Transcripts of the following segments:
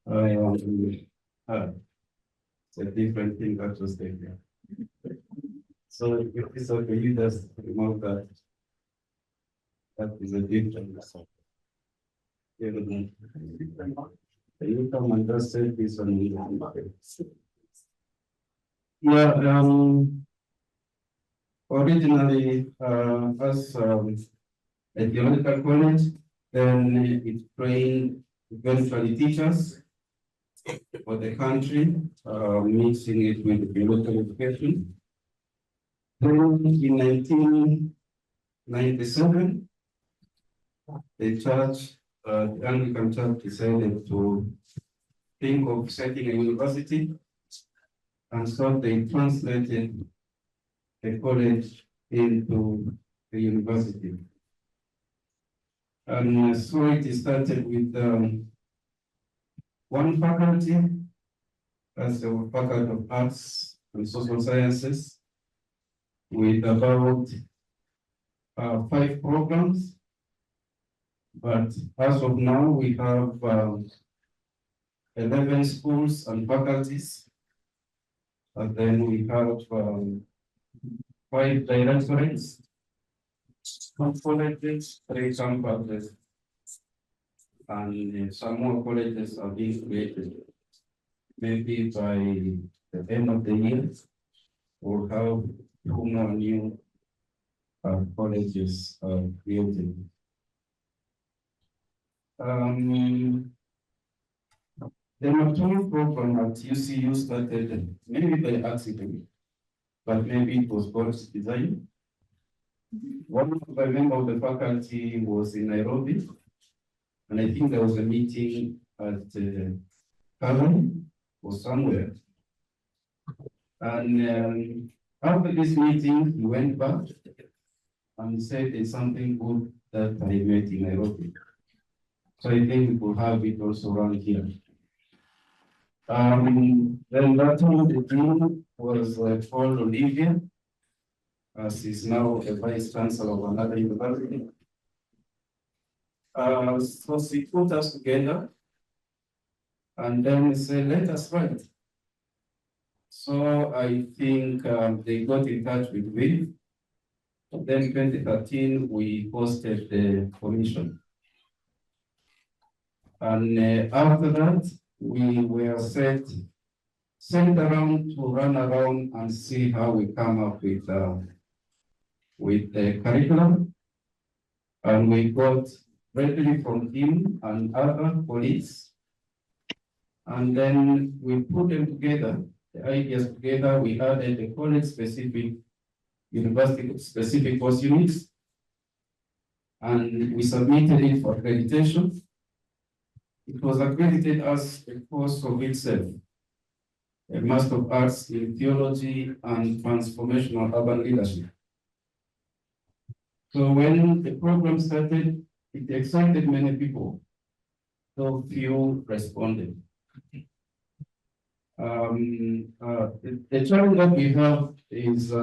It's a different thing that was there. So if it's okay, you just remove that. That is a different. You come and just say this one. Yeah, originally, as a theological college, then it trained eventually teachers for the country, mixing it with theological education. Then in 1997, the church, the Anglican Church, decided to think of setting a university, and so they translated the college into the university. And so it started with one faculty, as the Faculty of Arts and Social Sciences, with about 5 programs. But as of now, we have 11 schools and faculties. And then we have 5 directorates, 2 colleges, 3 campuses, and some more colleges are being created. Maybe by the end of the year, we'll have 2 more new colleges created. The maternal program at UCU started maybe by accident, but maybe it was God's design. One of the members of the faculty was in Nairobi, and I think there was a meeting at Calvary or somewhere. And after this meeting, he went back and said there's something good that I met in Nairobi. So I think we could have it also around here. Then that time the dean was Paul Olivia, as he's now a vice chancellor of another university. So he put us together and then he said, let us write. So I think they got in touch with me. Then 2013, we posted the commission. And after that, we were sent around to run around and see how we come up with the curriculum. And we got readily from him and other colleagues. And then we put them together, the ideas together. We added the college-specific, university-specific course units. And we submitted it for accreditation. It was accredited as a course of itself, a Master of Arts in Theology and Transformational Urban Leadership. So when the program started, it excited many people, though few responded. The challenge that we have is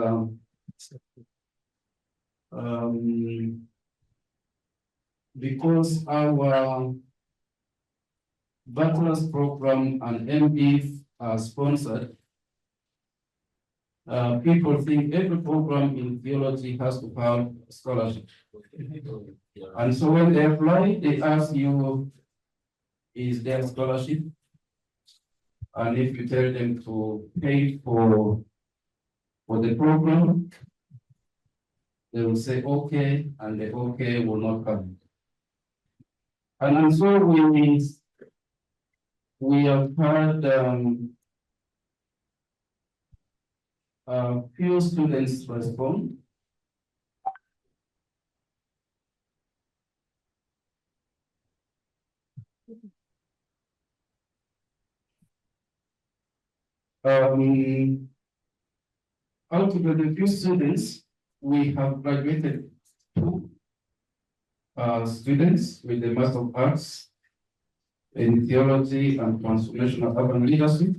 because our bachelor's program and MPhil are sponsored, people think every program in theology has to have scholarship. And so when they apply, they ask you, is there scholarship? And if you tell them to pay for the program, they will say okay, and the okay will not come. And so we have had few students respond. Out of the few students, we have graduated 2 students with the Master of Arts in Theology and Transformational Urban Leadership.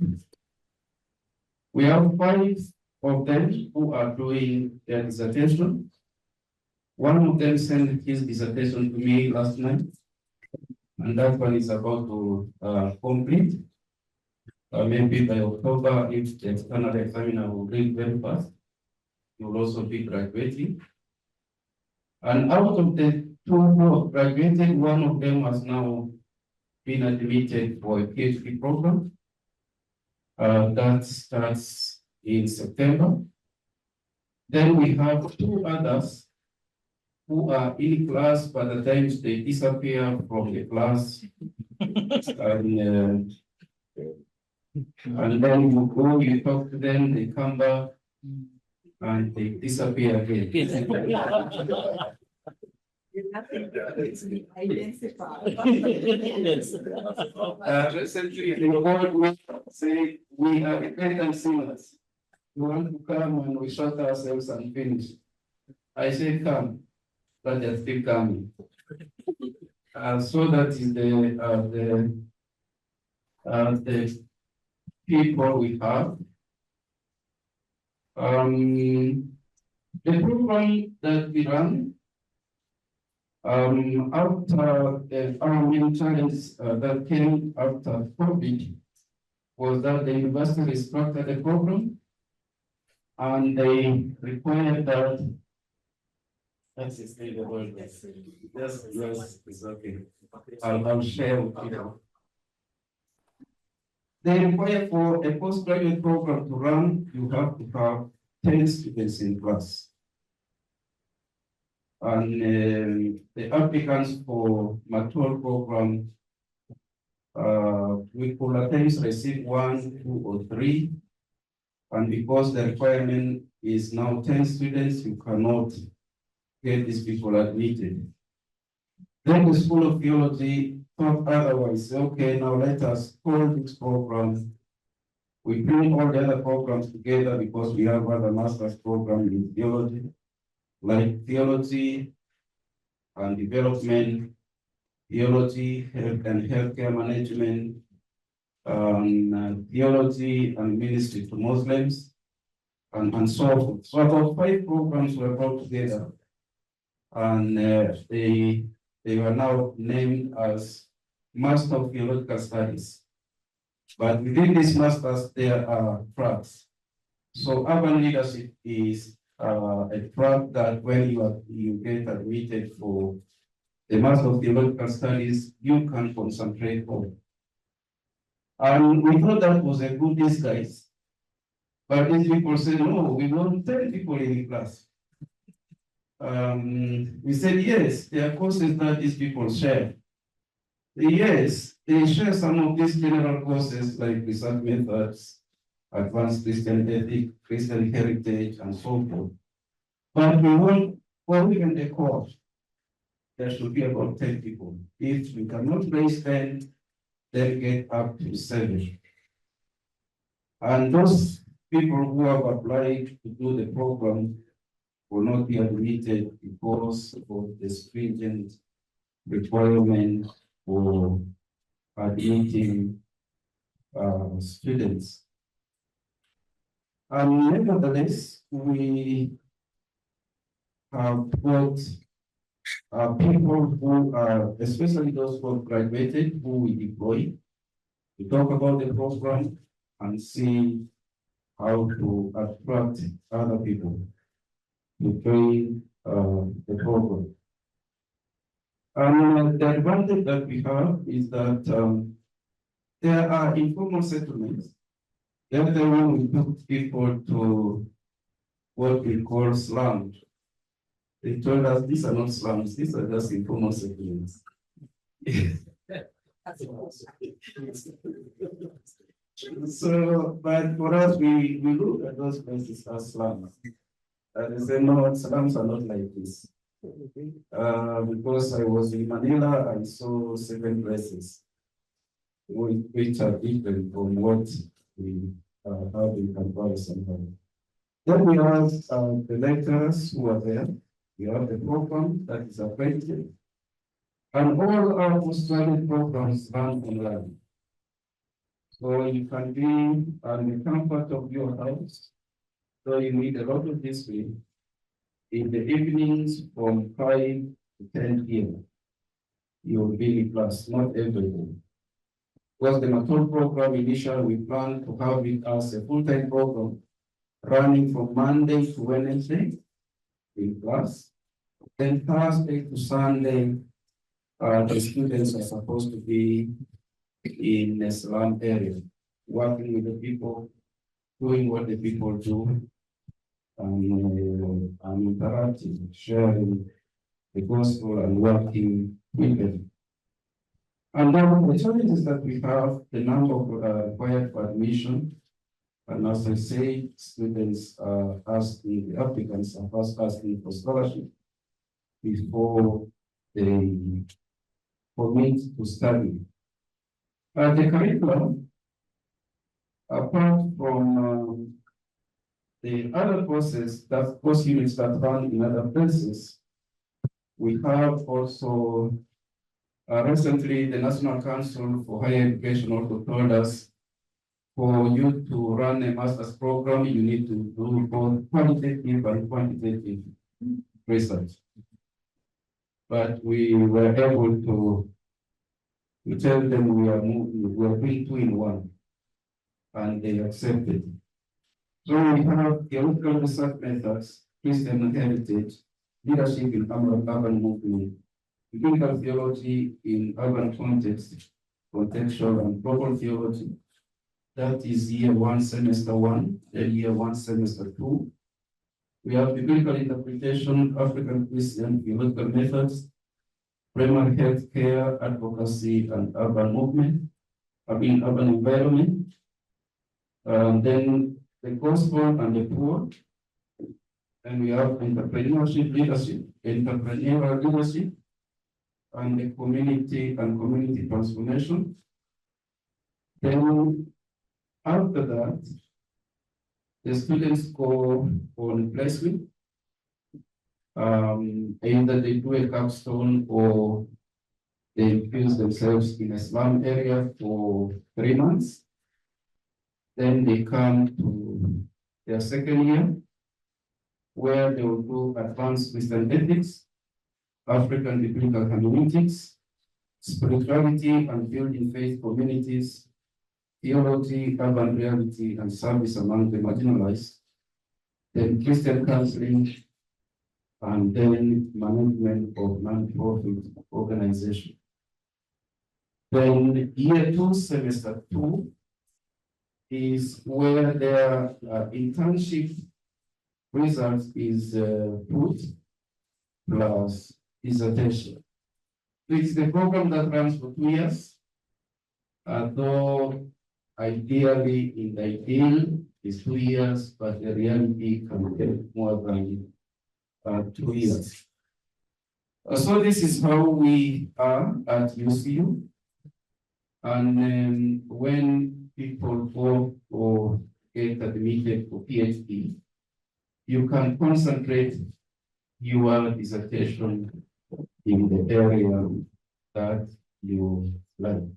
We have 5 of them who are doing their dissertation. One of them sent his dissertation to me last night, and that one is about to complete. Maybe by October, if the external examiner will read very fast, you will also be graduating. And out of the two who have graduated, one of them has now been admitted for a PhD program. That starts in September. Then we have two others who are in class, by the time they disappear from the class. And then you go, you talk to them, they come back, and they disappear again. Recently, the board say we are repentant sinners. We want to come and we shut ourselves and finish. I say come, but they're still coming. So that is the people we have. The program that we run after our main challenge that came after COVID was that the university restructured the program and they required that. That's the word. Yes, it's okay. I'll share with you. They require for a postgraduate program to run, you have to have 10 students in class. And the applicants for mature program, we could at times receive 1, 2, or 3. And because the requirement is now 10 students, you cannot get these people admitted. Then the School of Theology thought otherwise. Okay, now let us call this program. We bring all the other programs together because we have other master's programs in theology, like theology and development, theology, health and healthcare management, theology and ministry to Muslims, and so forth. So about 5 programs were brought together, and they were now named as Master of Theological Studies. But within this masters, there are tracks. So urban leadership is a track that when you get admitted for the Master of Theological Studies, you can concentrate on. And we thought that was a good disguise. But these people said, no, we want 10 people in the class. We said, yes, there are courses that these people share. Yes, they share some of these general courses like research methods, advanced Christian ethics, Christian heritage, and so forth. But we want, for even the course, there should be about 10 people. If we cannot raise 10, then get up to 7. And those people who have applied to do the program will not be admitted because of the stringent requirement for admitting students. And nevertheless, we have got people who are, especially those who have graduated, who we deploy to talk about the program and see how to attract other people to join the program. And the advantage that we have is that there are informal settlements. The other one, we put people to what we call slums. They told us these are not slums, these are just informal settlements. So, but for us, we look at those places as slums. And they say, no, slums are not like this. Because I was in Manila, I saw 7 places which are different from what we have in comparison. Then we have the lecturers who are there. We have the program that is accredited. And all our postgraduate programs run online. So you can be in the comfort of your house. So you need a lot of discipline in the evenings from 5 to 10 p.m. you'll be B plus, not everything. Because the mature program initially we plan to have it as a full-time program running from Monday to Wednesday in class. Then Thursday to Sunday, the students are supposed to be in the slum area, working with the people, doing what the people do, and interacting, sharing the gospel and working with them. And then the challenges that we have, the number of required for admission, and as I say, students are asking, the applicants are first asking for scholarship before they commit to study. The curriculum, apart from the other courses, that course units that run in other places, we have also recently the National Council for Higher Education also told us for you to run a master's program, you need to do both qualitative and quantitative research. But we were able to tell them we are doing 2 in 1, and they accepted. So we have theological research methods, Christian heritage, leadership in urban movement, biblical theology in urban context, contextual and global theology. That is year 1, semester 1, then year 1, semester 2. We have biblical interpretation, African Christian theological methods, primary health care, advocacy, and urban movement, urban environment. Then the gospel and the poor. And we have entrepreneurship leadership, entrepreneurial leadership, and the community and community transformation. Then after that, the students go on placement. Either they do a capstone or they infuse themselves in a slum area for 3 months. Then they come to their second year, where they will do advanced Christian ethics, African biblical hermeneutics, spirituality and building faith communities, theology, urban reality, and service among the marginalized, then Christian counseling, and then management of non-profit organization. Then year 2, semester 2, is where their internship results is put plus dissertation. So it's the program that runs for 2 years, though ideally in the ideal is 2 years, but the reality can take more than 2 years. So this is how we are at UCU. And when people go or get admitted for PhD, you can concentrate your dissertation in the area that you like.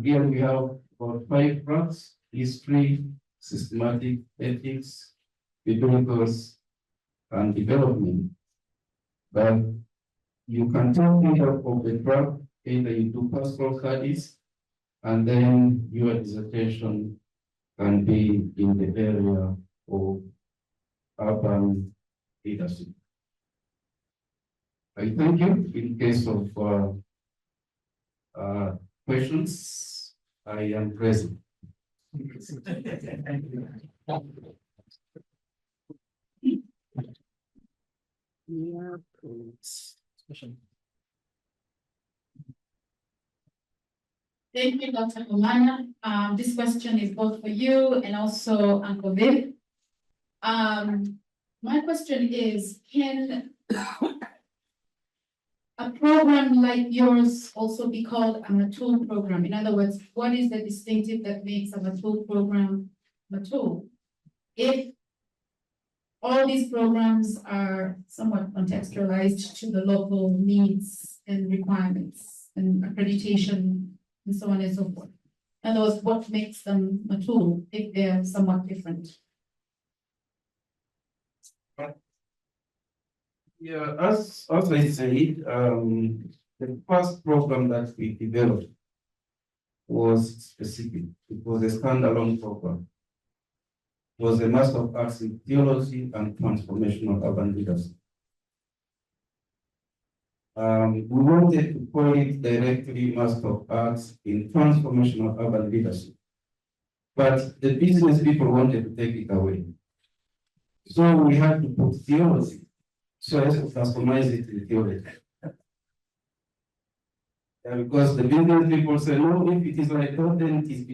Here we have about 5 tracks: history, systematic ethics, biblicals, and development. But you can take either of the track, either you do pastoral studies, and then your dissertation can be in the area of urban leadership. I thank you. In case of questions, I am present. Yeah, please. Thank you, Dr. Omana. This question is both for you and also Uncle Viv. My question is, can a program like yours also be called a mature program? In other words, what is the distinctive that makes a mature program mature? If all these programs are somewhat contextualized to the local needs and requirements and accreditation and so on and so forth. In other words, what makes them mature if they're somewhat different? Yeah, as I said, The first program that we developed was specific. It was a standalone program. It was a Master of Arts in Theology and Transformational Urban Leadership. We wanted to call it directly Master of Arts in Transformational Urban Leadership, but the business people wanted to take it away. So we had to put theology, so as to customize it in theology. Because the business people say, no, if it is like that, then it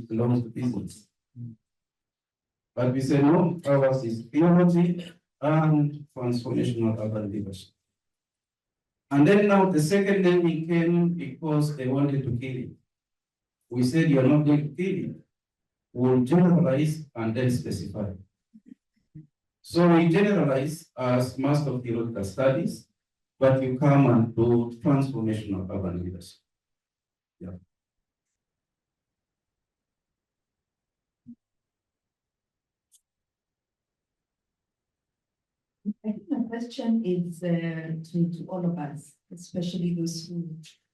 belongs to business. But we say, no, ours is theology and transformational urban leadership. And then now the second name came because they wanted to kill it. We said, you're not going to kill it. We'll generalize and then specify. So we generalize as Master of Theological Studies, but you come and do transformational urban leadership. Yeah. I think my question is to all of us, especially those who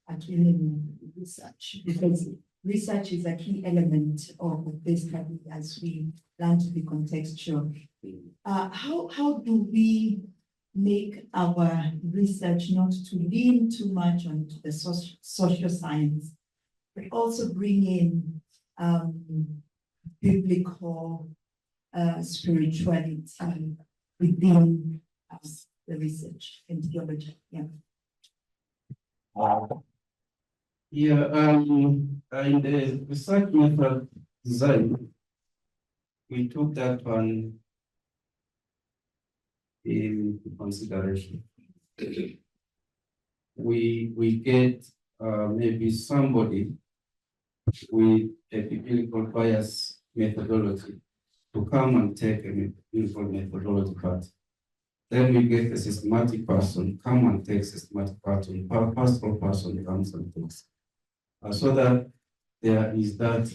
are doing research, because research is a key element of this study as we learn to be contextual. How do we make our research not to lean too much onto the social science, but also bring in biblical spirituality within the research and theology? Yeah. In the research method design, we took that one into consideration. We get maybe somebody with a biblical bias methodology to come and take a biblical methodology part. Then we get a systematic person, come and take systematic person, pastoral person comes and takes. So that there is that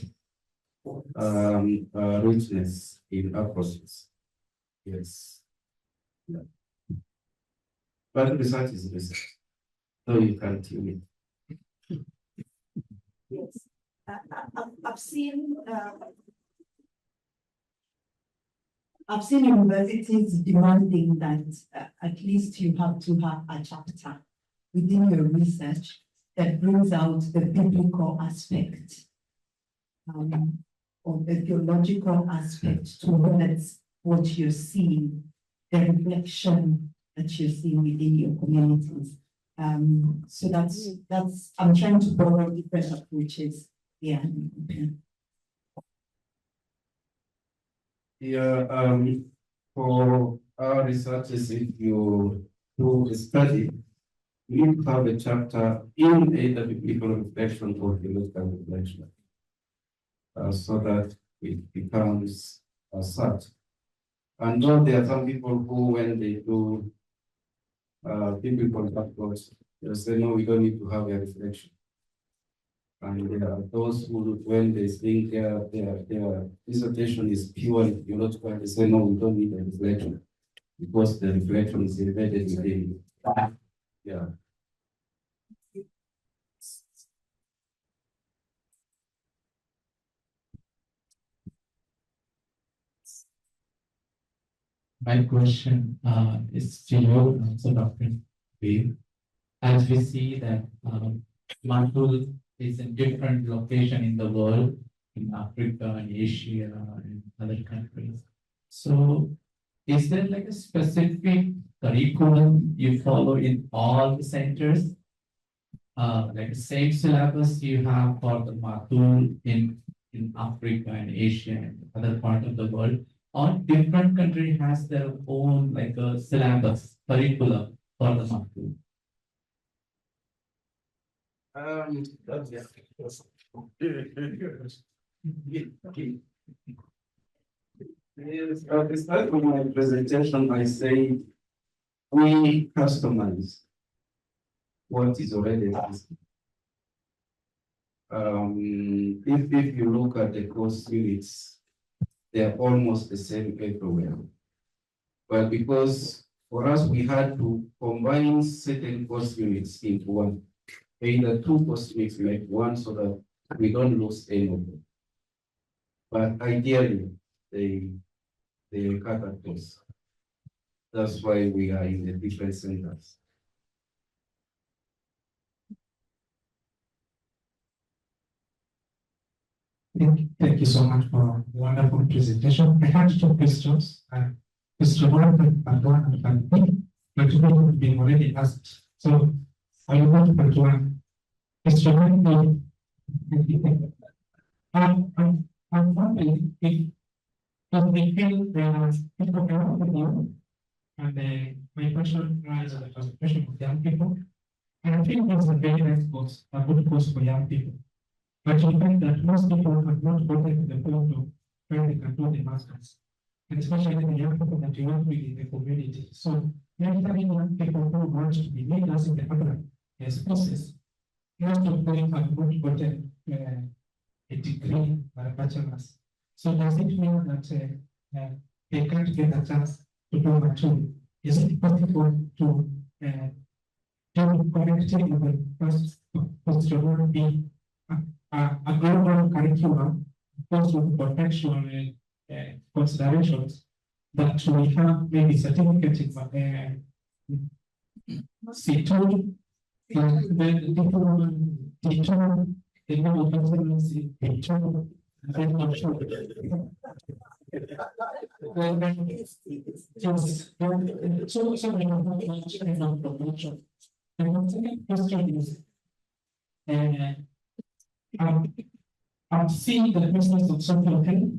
richness in approaches. Yes. Yeah. But research is research, so you can tune it. Yes. I've seen universities demanding that at least you have to have a chapter within your research that brings out the biblical aspect or the theological aspect towards what you're seeing, the reflection that you're seeing within your communities. So that's I'm trying to borrow different approaches. Yeah. Yeah, for our researchers, if you do a study, you need to have a chapter in either biblical reflection or theological reflection, so that it becomes such. And though there are some people who, when they do biblical approach, they say, no, we don't need to have a reflection. And there are those who, when they think their dissertation is purely theological, they say, no, we don't need a reflection, because the reflection is embedded within. Yeah. My question is to you, also Dr. B. As we see that Matul is in different location in the world, in Africa and Asia and other countries. So is there like a specific curriculum you follow in all the centers? Like the same syllabus you have for the Matul in Africa and Asia and other part of the world, or different country has their own like a syllabus curriculum for the Matul? That's Yes, at the start of my presentation, I say we customize what is already existing. If you look at the course units, they are almost the same everywhere. But because for us, we had to combine certain course units into one. Either two course units like one so that we don't lose any of them. But ideally, they cut across. That's why we are in the different centers. Thank you so much for a wonderful presentation. I had two questions. Question one and one and two, but two have been already asked. So I will go to part one. Question one, I'm wondering if we feel there are people around the world, and my question lies on the concentration of young people. And I think it's a very nice course, a good course for young people. But you find that most people have not gotten to the point of where they can do the masters, and especially the young people that you work with in the community. So many young people who want to be leaders in the other spaces, most of them have not gotten a degree or a bachelor's. So does it mean that they can't get a chance to do mature? Is it possible to do connecting in the first position be a global curriculum, also with potential considerations that we have maybe certificates in C2, the diploma, D2, the level of excellency, D2, I'm not sure. So we have much of potential. And the second question is, I'm seeing the process of social health,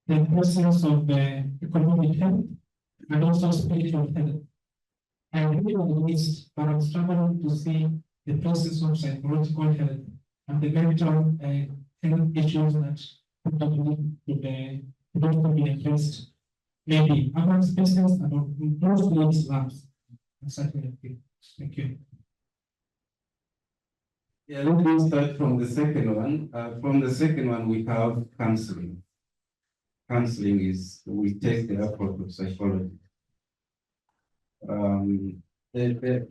the process of economic health, and also spiritual health. And really on the list, but I'm struggling to see the process of psychological health and the mental health issues that probably could be addressed. Maybe among spaces and those those labs. Thank you. Yeah, let me start from the second one. From the second one, we have counseling. Counseling is, we take the approach of psychology. The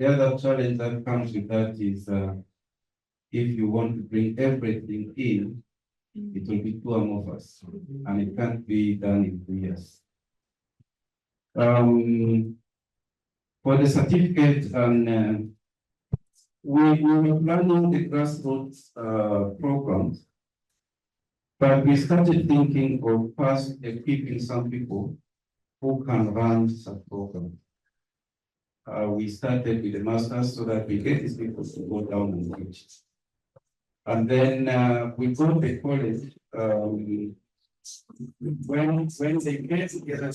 other challenge that comes with that is if you want to bring everything in, it will be too amorphous and it can't be done in 2 years. For the certificate, and we were planning the grassroots programs, but we started thinking of first equipping some people who can run such programs. We started with the masters so that we get these people to go down and teach. And then we got the college. When they get together,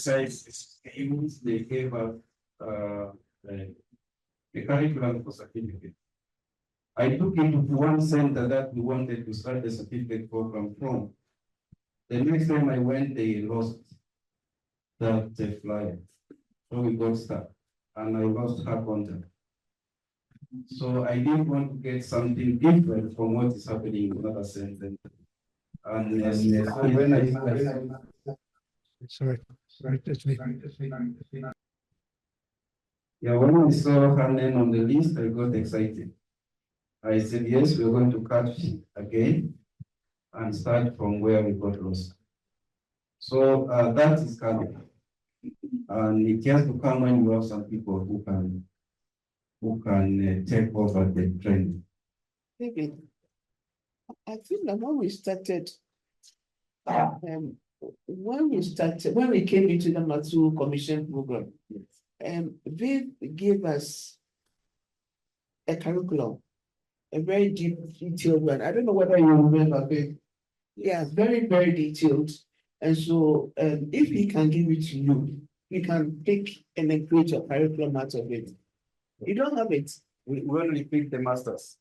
they gave us the curriculum for certificate. I took it to one center that we wanted to start the certificate program from. The next time I went, they lost that flyer. So we got stuck and I lost her contact. So I didn't want to get something different from what is happening in other centers. And so when I Sorry, that's me. Yeah, when I saw her name on the list, I got excited. I said, yes, we're going to catch again and start from where we got lost. So that is coming. And it has to come when you have some people who can take over the training. David, I think that when we started, when we came into the Matsu Commission program, they gave us a curriculum, a very deep, detailed one. I don't know whether you remember, but yeah, very, very detailed. And so if he can give it to you, we can pick and create a curriculum out of it. You don't have it. We only picked the masters.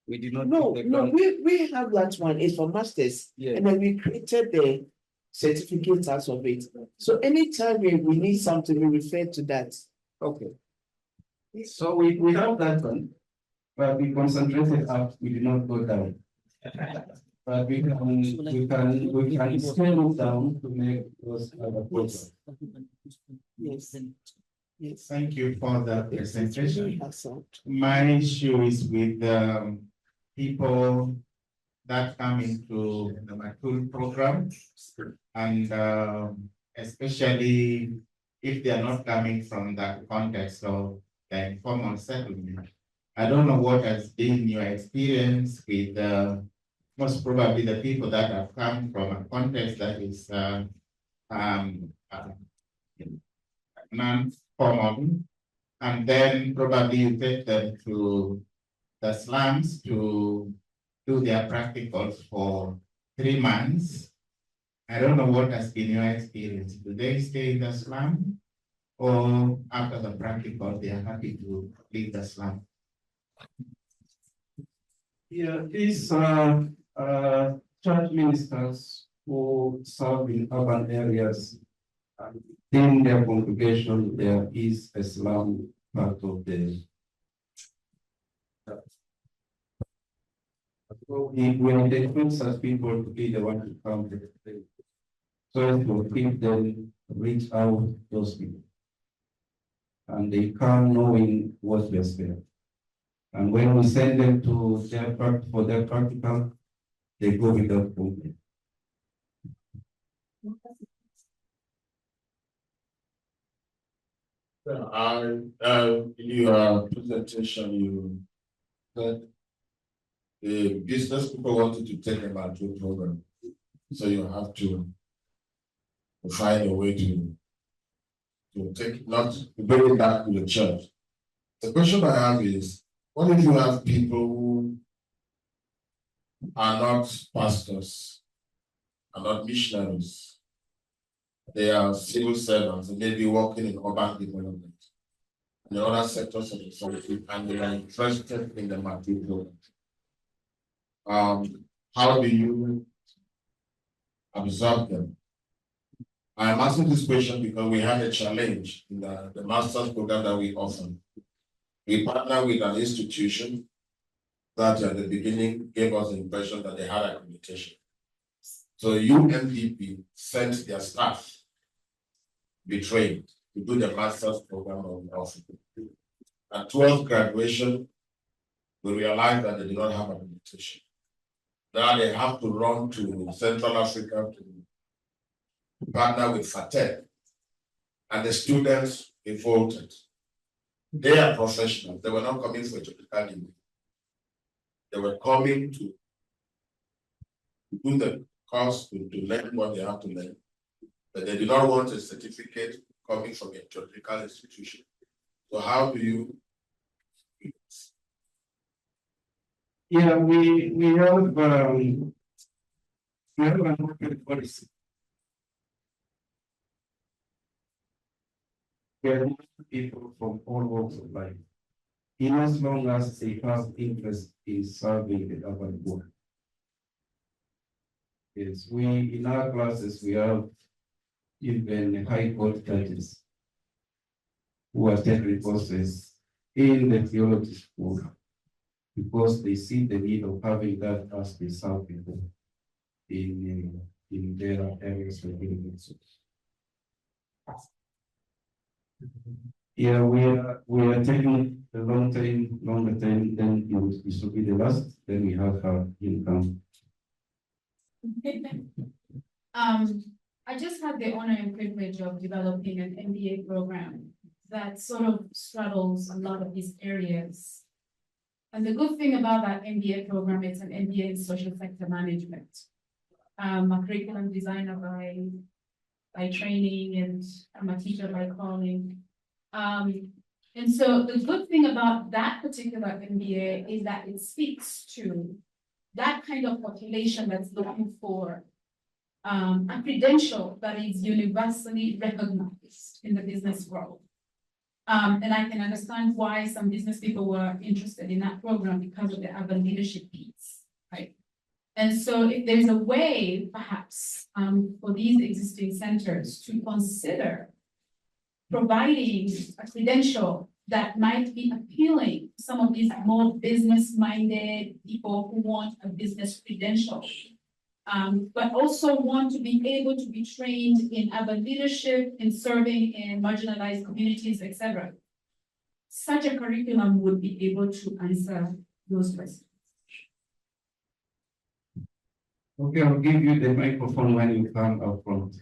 We did not. No, we have that one. It's for masters. Yeah. And then we created the certificates out of it. So anytime we need something, we refer to that. Okay. So we have that one, but we concentrated up. We did not go down. But we can still move down to make those other programs. Yes. Yes. Thank you for the It's presentation. really assault. My issue is with people that come into the Matul program, and especially if they are not coming from that context of the informal settlement. I don't know what has been your experience with most probably the people that have come from a context that is non-formal, and then probably you take them to the slums to do their practicals for 3 months. I don't know what has been your experience. Do they stay in the slum, or after the practical, they are happy to leave the slum? Yeah, these church ministers who serve in urban areas, in their congregation, there is a slum part of the. So when they put such people to be the one to come, so as to keep them reach out those people. And they come knowing what they're saying. And when we send them to their for their practical, they go without complaint. In your presentation, you said the business people wanted to take them out to a program. So you have to find a way to take, not to bring it back to the church. The question I have is, what if you have people who are not pastors, are not missionaries? They are civil servants and maybe working in urban development and the other sectors of the society, and they are interested in the material. How do you absorb them? I'm asking this question because we had a challenge in the master's program that we offer. We partner with an institution that at the beginning gave us the impression that they had accreditation. So UNDP sent their staff be trained to do the master's program of at 12th graduation, we realized that they did not have accreditation. Now they have to run to Central Africa to partner with FATEC, and the students revolted. They are professionals. They were not coming for a technical degree. They were coming to do the course, to learn what they have to learn. But they did not want a certificate coming from a technical institution. So how do you? Yeah, we have an open policy. We are people from all walks of life, in as long as they have interest in serving the urban poor. Yes, in our classes, we have even high court judges who are taking courses in the theology school because they see the need of having that as they serve people in their areas of influence. Yeah, we are taking a longer time, then it should be the last, then we have our income. I just had the honor and privilege of developing an MBA program that sort of straddles a lot of these areas. And the good thing about that MBA program, it's an MBA in social sector management. I'm a curriculum designer by training, and I'm a teacher by calling. And so the good thing about that particular MBA is that it speaks to that kind of population that's looking for a credential that is universally recognized in the business world. And I can understand why some business people were interested in that program because of the urban leadership piece, right? And so if there's a way, perhaps, for these existing centers to consider providing a credential that might be appealing to some of these more business-minded people who want a business credential, but also want to be able to be trained in urban leadership, in serving in marginalized communities, etc. Such a curriculum would be able to answer those questions. Okay, I'll give you the microphone when you come up front.